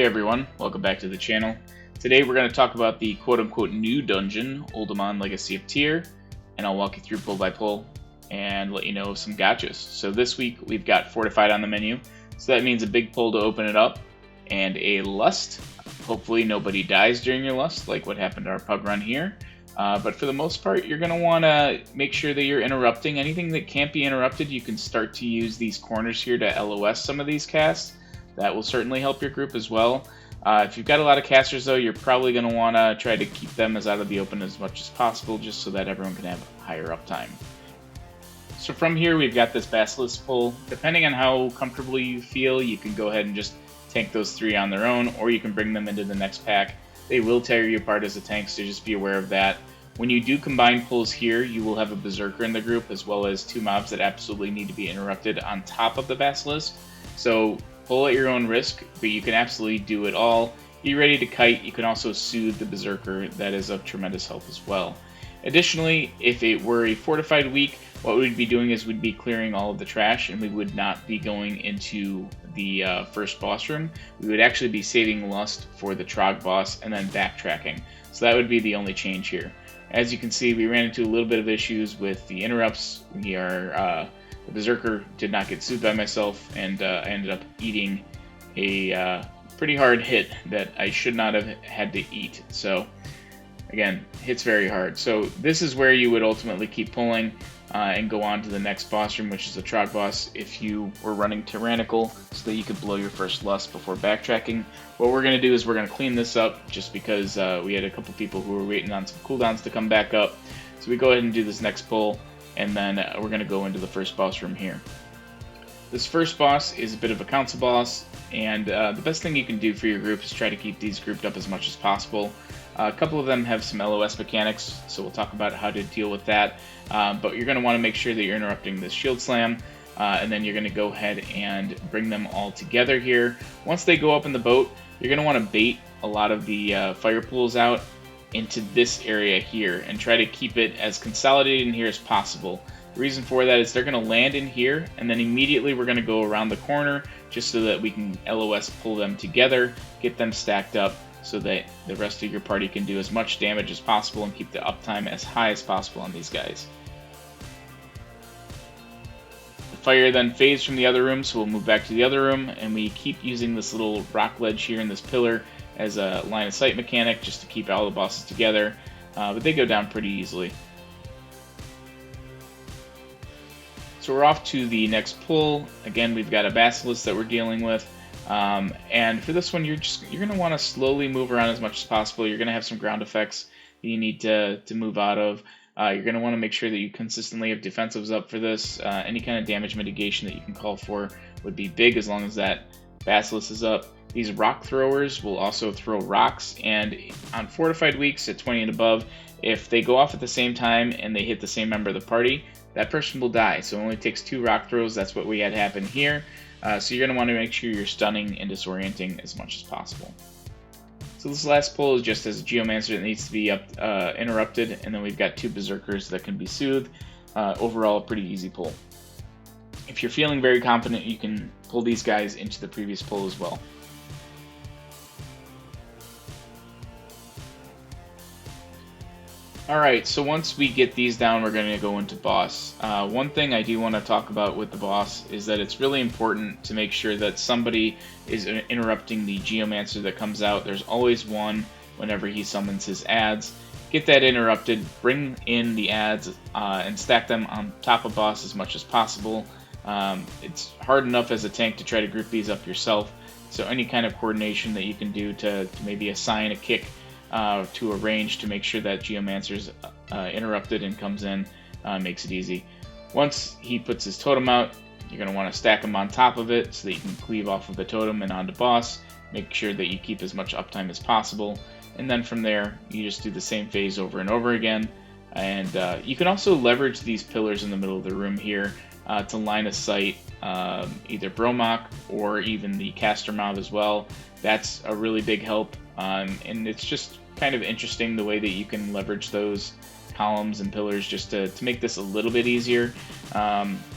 Hey everyone, welcome back to the channel. Today we're going to talk about the quote-unquote new dungeon, Uldaman Legacy of Tyr, and I'll walk you through pull by pull and let you know some gotchas. So this week we've got Fortified on the menu, so that means a big pull to open it up, and a Lust. Hopefully nobody dies during your Lust, like what happened to our pug run here. But for the most part, you're going to want to make sure that you're interrupting. Anything that can't be interrupted, you can start to use these corners here to LOS some of these casts. That will certainly help your group as well. If you've got a lot of casters though, you're probably going to want to try to keep them out of the open as much as possible, just so that everyone can have higher uptime. So from here we've got this Basilisk pull. Depending on how comfortable you feel, you can go ahead and just tank those 3 on their own, or you can bring them into the next pack. They will tear you apart as a tank, so just be aware of that. When you do combine pulls here, you will have a Berserker in the group, as well as 2 mobs that absolutely need to be interrupted on top of the Basilisk. So pull at your own risk, but you can absolutely do it all. Be ready to kite. You can also soothe the Berserker. That is of tremendous help as well. Additionally, if it were a fortified week, what we'd be doing is we'd be clearing all of the trash, and we would not be going into the first boss room. We would actually be saving Lust for the Trog boss and then backtracking. So that would be the only change here. As you can see, we ran into a little bit of issues with the interrupts. The Berserker did not get soothed by myself, and I ended up eating a pretty hard hit that I should not have had to eat. So again, hits very hard. So this is where you would ultimately keep pulling and go on to the next boss room, which is the Trog boss, if you were running Tyrannical, so that you could blow your first Lust before backtracking. What we're going to do is we're going to clean this up, just because we had a couple people who were waiting on some cooldowns to come back up. So we go ahead and do this next pull, and then we're going to go into the first boss room here. This first boss is a bit of a council boss, and the best thing you can do for your group is try to keep these grouped up as much as possible. A couple of them have some LOS mechanics, so we'll talk about how to deal with that. But you're going to want to make sure that you're interrupting this shield slam, and then you're going to go ahead and bring them all together here. Once they go up in the boat, you're going to want to bait a lot of the fire pools out into this area here and try to keep it as consolidated in here as possible. The reason for that is they're going to land in here, and then immediately we're going to go around the corner just so that we can LOS pull them together, get them stacked up, so that the rest of your party can do as much damage as possible and keep the uptime as high as possible on these guys. The fire then fades from the other room, so we'll move back to the other room, and we keep using this little rock ledge here in this pillar as a line of sight mechanic just to keep all the bosses together, but they go down pretty easily. So we're off to the next pull. Again, we've got a Basilisk that we're dealing with. And for this one, you're going to want to slowly move around as much as possible. You're going to have some ground effects that you need to move out of. You're going to want to make sure that you consistently have defensives up for this. Any kind of damage mitigation that you can call for would be big as long as that Basilisk is up. These rock throwers will also throw rocks, and on fortified weeks at 20 and above, if they go off at the same time and they hit the same member of the party, that person will die. So it only takes 2 rock throws. That's what we had happen here. So you're going to want to make sure you're stunning and disorienting as much as possible. So this last pull is just as a Geomancer that needs to be interrupted, and then we've got 2 Berserkers that can be soothed. Overall, a pretty easy pull. If you're feeling very confident, you can pull these guys into the previous pull as well. Alright, so once we get these down, we're going to go into boss. One thing I do want to talk about with the boss is that it's really important to make sure that somebody is interrupting the Geomancer that comes out. There's always one whenever he summons his adds. Get that interrupted, bring in the adds, and stack them on top of boss as much as possible. It's hard enough as a tank to try to group these up yourself, so any kind of coordination that you can do to maybe assign a kick to a range to make sure that Geomancer's interrupted and comes in makes it easy. Once he puts his totem out, you're going to want to stack him on top of it so that you can cleave off of the totem and onto boss. Make sure that you keep as much uptime as possible, and then from there you just do the same phase over and over again. And you can also leverage these pillars in the middle of the room here to line of sight either Bromach or even the caster mob as well. That's a really big help, and it's just kind of interesting the way that you can leverage those columns and pillars just to make this a little bit easier.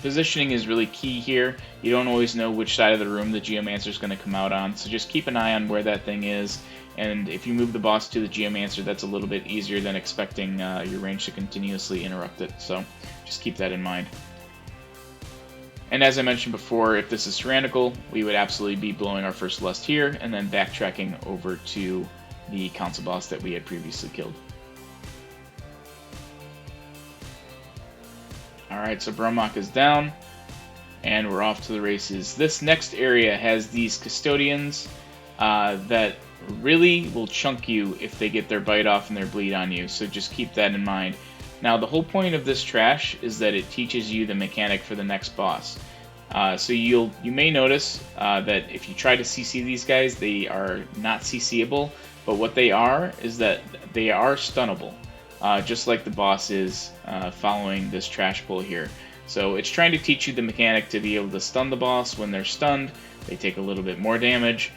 Positioning is really key here. You don't always know which side of the room the Geomancer is going to come out on, so just keep an eye on where that thing is. And if you move the boss to the Geomancer, that's a little bit easier than expecting your range to continuously interrupt it. So just keep that in mind. And as I mentioned before, if this is tyrannical, we would absolutely be blowing our first lust here and then backtracking over to the council boss that we had previously killed. Alright, so Bromach is down, and we're off to the races. This next area has these Custodians that really will chunk you if they get their bite off and their bleed on you, so just keep that in mind. Now, the whole point of this trash is that it teaches you the mechanic for the next boss. So you may notice that if you try to CC these guys, they are not CCable, but what they are is that they are stunnable. Just like the boss is following this trash pull here. So it's trying to teach you the mechanic to be able to stun the boss. When they're stunned, they take a little bit more damage.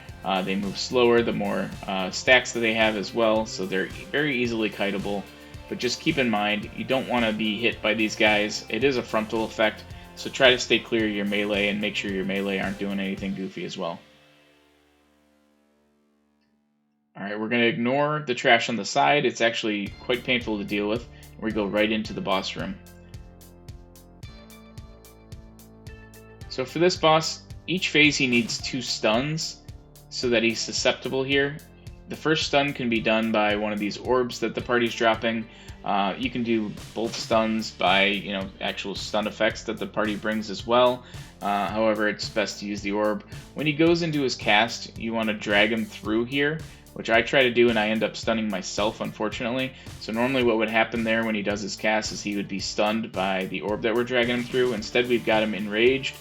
They move slower the more stacks that they have as well, so they're very easily kiteable. But just keep in mind, you don't want to be hit by these guys. It is a frontal effect, so try to stay clear of your melee and make sure your melee aren't doing anything goofy as well. Alright, we're going to ignore the trash on the side. It's actually quite painful to deal with. We go right into the boss room. So for this boss, each phase he needs 2 stuns so that he's susceptible here. The first stun can be done by one of these orbs that the party's dropping. You can do both stuns by, actual stun effects that the party brings as well. However, it's best to use the orb. When he goes into his cast, you want to drag him through here, which I try to do, and I end up stunning myself, unfortunately. So normally what would happen there when he does his cast is he would be stunned by the orb that we're dragging him through. Instead, we've got him enraged,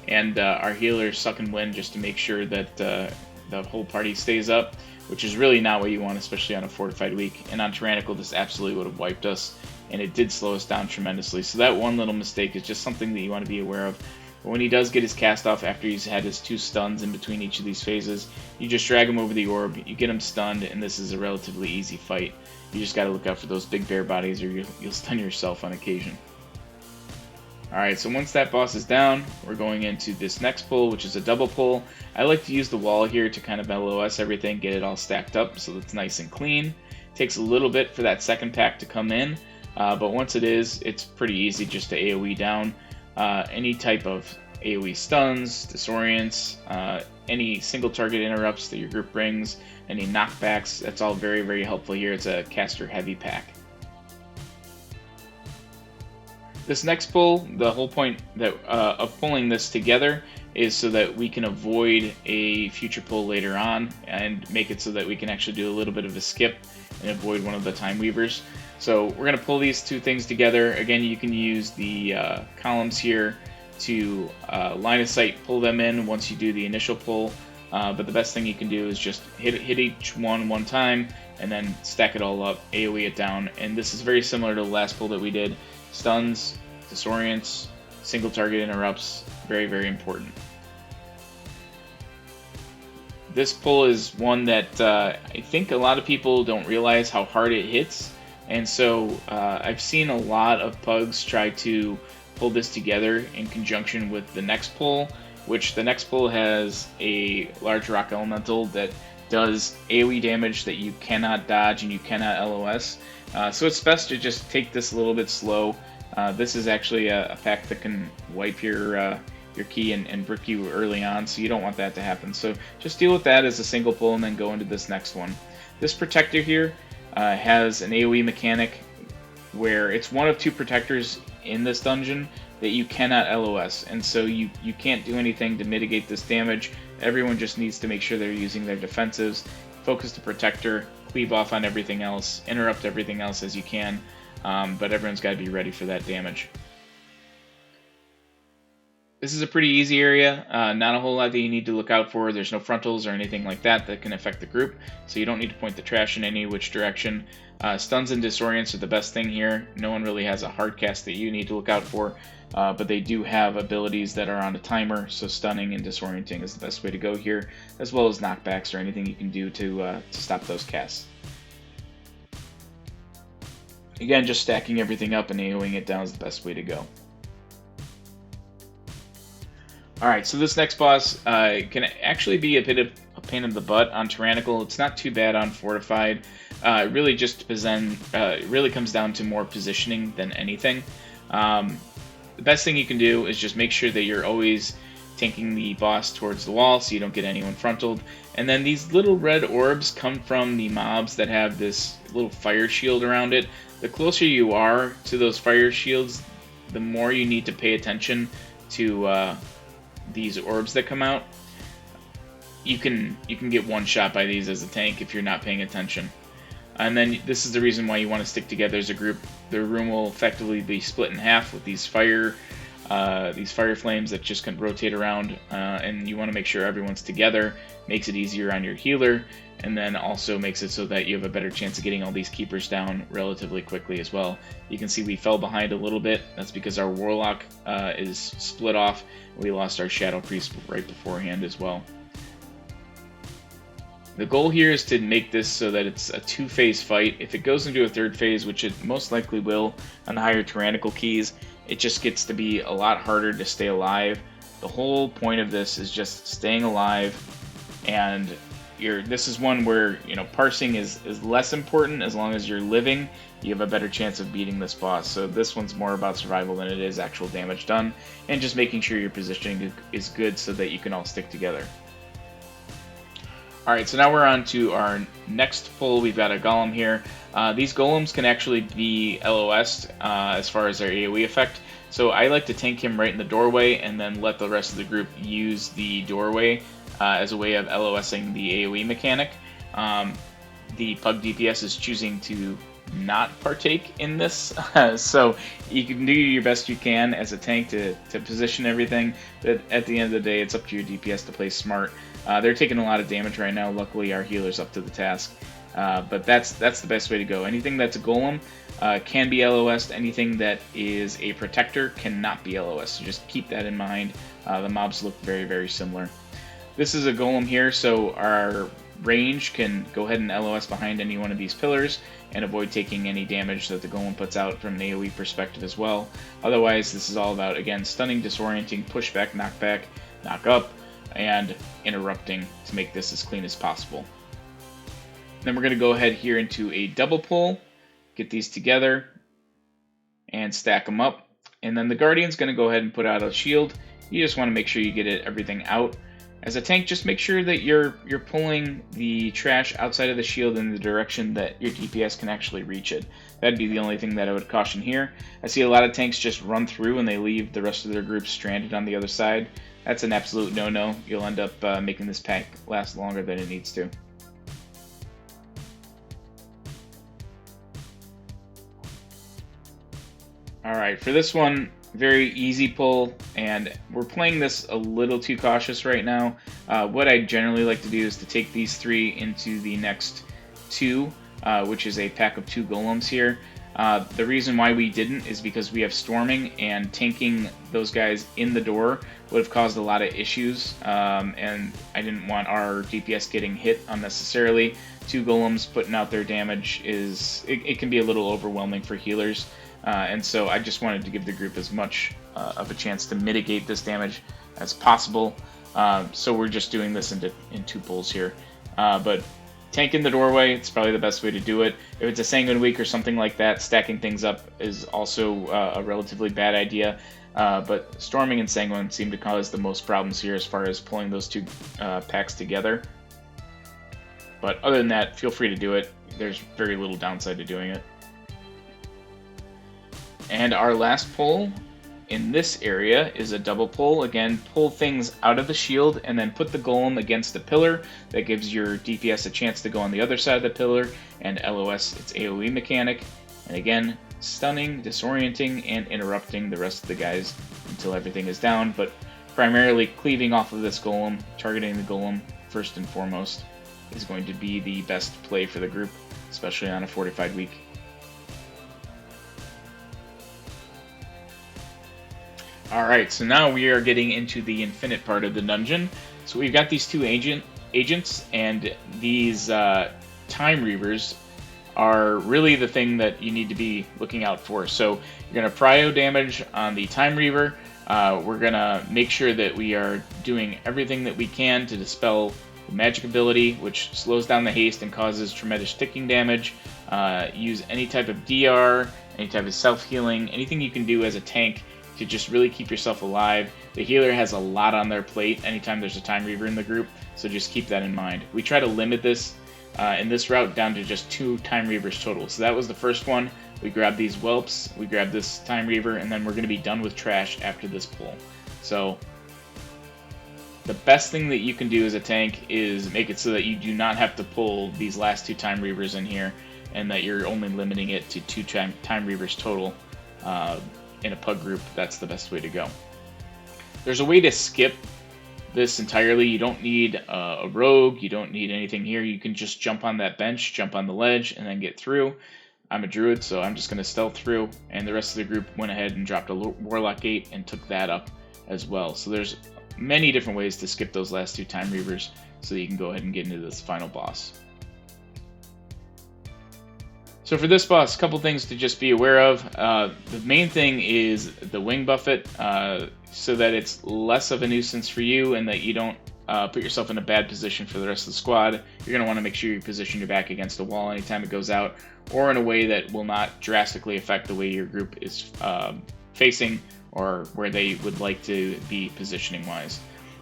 and our healer's sucking wind just to make sure that the whole party stays up, which is really not what you want, especially on a fortified week. And on Tyrannical, this absolutely would have wiped us, and it did slow us down tremendously. So that one little mistake is just something that you want to be aware of. But when he does get his cast off after he's had his 2 stuns in between each of these phases, you just drag him over the orb, you get him stunned, and this is a relatively easy fight. You just got to look out for those big bear bodies or you'll stun yourself on occasion. Alright, so once that boss is down, we're going into this next pull, which is a double pull. I like to use the wall here to kind of LOS everything, get it all stacked up so it's nice and clean. Takes a little bit for that second pack to come in, but once it is, it's pretty easy just to AoE down. Any type of AoE stuns, disorients, any single target interrupts that your group brings, any knockbacks, that's all very, very helpful here. It's a caster heavy pack. This next pull, the whole point of pulling this together is so that we can avoid a future pull later on and make it so that we can actually do a little bit of a skip and avoid one of the Time Weavers. So we're going to pull these 2 things together. Again, you can use the columns here to line of sight pull them in once you do the initial pull. But the best thing you can do is just hit each one time and then stack it all up, AoE it down. And this is very similar to the last pull that we did. Stuns, disorients, single target interrupts, very, very important. This pull is one that I think a lot of people don't realize how hard it hits. And so I've seen a lot of pugs try to pull this together in conjunction with the next pull, which the next pull has a large rock elemental that does AoE damage that you cannot dodge and you cannot LOS. So it's best to just take this a little bit slow. This is actually a pack that can wipe your key and brick you early on, so you don't want that to happen. So just deal with that as a single pull and then go into this next one. This protector here has an AoE mechanic where it's one of 2 protectors in this dungeon that you cannot LOS, and so you can't do anything to mitigate this damage. Everyone just needs to make sure they're using their defensives, focus the protector, cleave off on everything else, interrupt everything else as you can, but everyone's got to be ready for that damage. This is a pretty easy area, not a whole lot that you need to look out for. There's no frontals or anything like that can affect the group, so you don't need to point the trash in any which direction. Stuns and disorients are the best thing here. No one really has a hard cast that you need to look out for, but they do have abilities that are on a timer, so stunning and disorienting is the best way to go here, as well as knockbacks or anything you can do to stop those casts. Again, just stacking everything up and AoEing it down is the best way to go. Alright, so this next boss can actually be a bit of a pain in the butt on Tyrannical. It's not too bad on Fortified. It really just it really comes down to more positioning than anything. The best thing you can do is just make sure that you're always tanking the boss towards the wall so you don't get anyone frontaled. And then these little red orbs come from the mobs that have this little fire shield around it. The closer you are to those fire shields, the more you need to pay attention to these orbs that come out. You can get one shot by these as a tank if you're not paying attention. And then this is the reason why you want to stick together as a group. The room will effectively be split in half with these fire flames that just can rotate around, and you want to make sure everyone's together. Makes it easier on your healer, and then also makes it so that you have a better chance of getting all these keepers down relatively quickly as well. You can see we fell behind a little bit. That's because our warlock is split off. We lost our shadow priest right beforehand as well. The goal here is to make this so that it's a two-phase fight. If it goes into a third phase, which it most likely will on the higher tyrannical keys, it just gets to be a lot harder to stay alive. The whole point of this is just staying alive, and this is one where, you know, parsing is less important. As long as you're living, you have a better chance of beating this boss. So this one's more about survival than it is actual damage done, and just making sure your positioning is good so that you can all stick together. Alright, so now we're on to our next pull. We've got a golem here. These golems can actually be LOS'd as far as their AoE effect. So I like to tank him right in the doorway and then let the rest of the group use the doorway as a way of LOSing the AoE mechanic. The Pug DPS is choosing to not partake in this, so you can do your best you can as a tank to position everything, but at the end of the day, it's up to your DPS to play smart. They're taking a lot of damage right now. Luckily, our healer's up to the task, but that's the best way to go. Anything that's a golem can be LOS'd. Anything that is a protector cannot be LOS'd, so just keep that in mind. The mobs look very, very similar. This is a golem here, so our range can go ahead and LOS behind any one of these pillars and avoid taking any damage that the golem puts out from an AoE perspective as well. Otherwise, this is all about, again, stunning, disorienting, pushback, knockback, knock up, and interrupting to make this as clean as possible. Then we're going to go ahead here into a double pull, get these together, and stack them up. And then the Guardian's going to go ahead and put out a shield. You just want to make sure you get everything out. As a tank, just make sure that you're pulling the trash outside of the shield in the direction that your DPS can actually reach it. That'd be the only thing that I would caution here. I see a lot of tanks just run through and they leave the rest of their group stranded on the other side. That's an absolute no-no. You'll end up making this pack last longer than it needs to. Alright, for this one, very easy pull, and we're playing this a little too cautious right now. What I generally like to do is to take these three into the next two, which is a pack of 2 golems here. The reason why we didn't is because we have storming, and tanking those guys in the door would have caused a lot of issues, and I didn't want our DPS getting hit unnecessarily. 2 golems putting out their damage it can be a little overwhelming for healers. And so I just wanted to give the group as much of a chance to mitigate this damage as possible. So we're just doing this in 2 pulls here. But tank in the doorway, it's probably the best way to do it. If it's a Sanguine week or something like that, stacking things up is also a relatively bad idea. But Storming and Sanguine seem to cause the most problems here as far as pulling those 2 packs together. But other than that, feel free to do it. There's very little downside to doing it. And our last pull in this area is a double pull. Again, pull things out of the shield and then put the golem against the pillar. That gives your DPS a chance to go on the other side of the pillar and LOS its AoE mechanic. And again, stunning, disorienting, and interrupting the rest of the guys until everything is down, but primarily cleaving off of this golem, targeting the golem first and foremost, is going to be the best play for the group, especially on a fortified week. Alright, so now we are getting into the infinite part of the dungeon. So we've got these 2 agents, and these Time Reavers are really the thing that you need to be looking out for. So you're going to prio damage on the Time Reaver. We're going to make sure that we are doing everything that we can to dispel the magic ability, which slows down the haste and causes tremendous sticking damage. Use any type of DR, any type of self-healing, anything you can do as a tank to just really keep yourself alive. The healer has a lot on their plate anytime there's a Time Reaver in the group, so just keep that in mind. We try to limit this in this route down to just 2 Time Reavers total. So that was the first one. We grabbed these whelps, we grabbed this Time Reaver, and then we're going to be done with trash after this pull. So the best thing that you can do as a tank is make it so that you do not have to pull these last 2 Time Reavers in here, and that you're only limiting it to 2 Time Reavers total in a pug group. That's the best way to go. There's a way to skip this entirely. You don't need a rogue, you don't need anything here. You can just jump on that bench, jump on the ledge, and then get through. I'm a druid, so I'm just going to stealth through, and the rest of the group went ahead and dropped a warlock gate and took that up as well. So there's many different ways to skip those last 2 Time Reavers so that you can go ahead and get into this final boss. So for this boss, a couple things to just be aware of. The main thing is the wing buffet, so that it's less of a nuisance for you and that you don't put yourself in a bad position for the rest of the squad. You're going to want to make sure you position your back against a wall anytime it goes out, or in a way that will not drastically affect the way your group is facing or where they would like to be positioning-wise.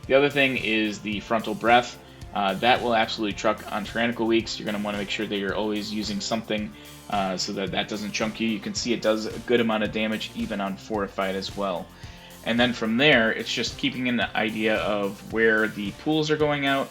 The other thing is the frontal breath. That will absolutely truck on tyrannical weeks. You're going to want to make sure that you're always using something so that that doesn't chunk you. You can see it does a good amount of damage even on fortified as well. And then from there, it's just keeping in the idea of where the pools are going out,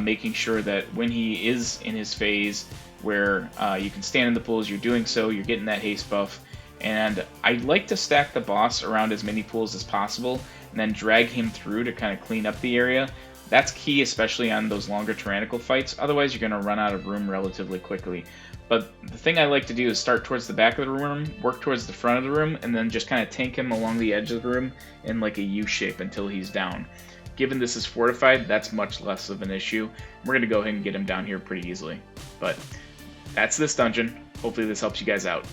making sure that when he is in his phase where you can stand in the pools, you're doing so, you're getting that haste buff. And I like to stack the boss around as many pools as possible and then drag him through to kind of clean up the area. That's key, especially on those longer tyrannical fights. Otherwise, you're going to run out of room relatively quickly. But the thing I like to do is start towards the back of the room, work towards the front of the room, and then just kind of tank him along the edge of the room in like a U shape until he's down. Given this is fortified, that's much less of an issue. We're going to go ahead and get him down here pretty easily. But that's this dungeon. Hopefully this helps you guys out.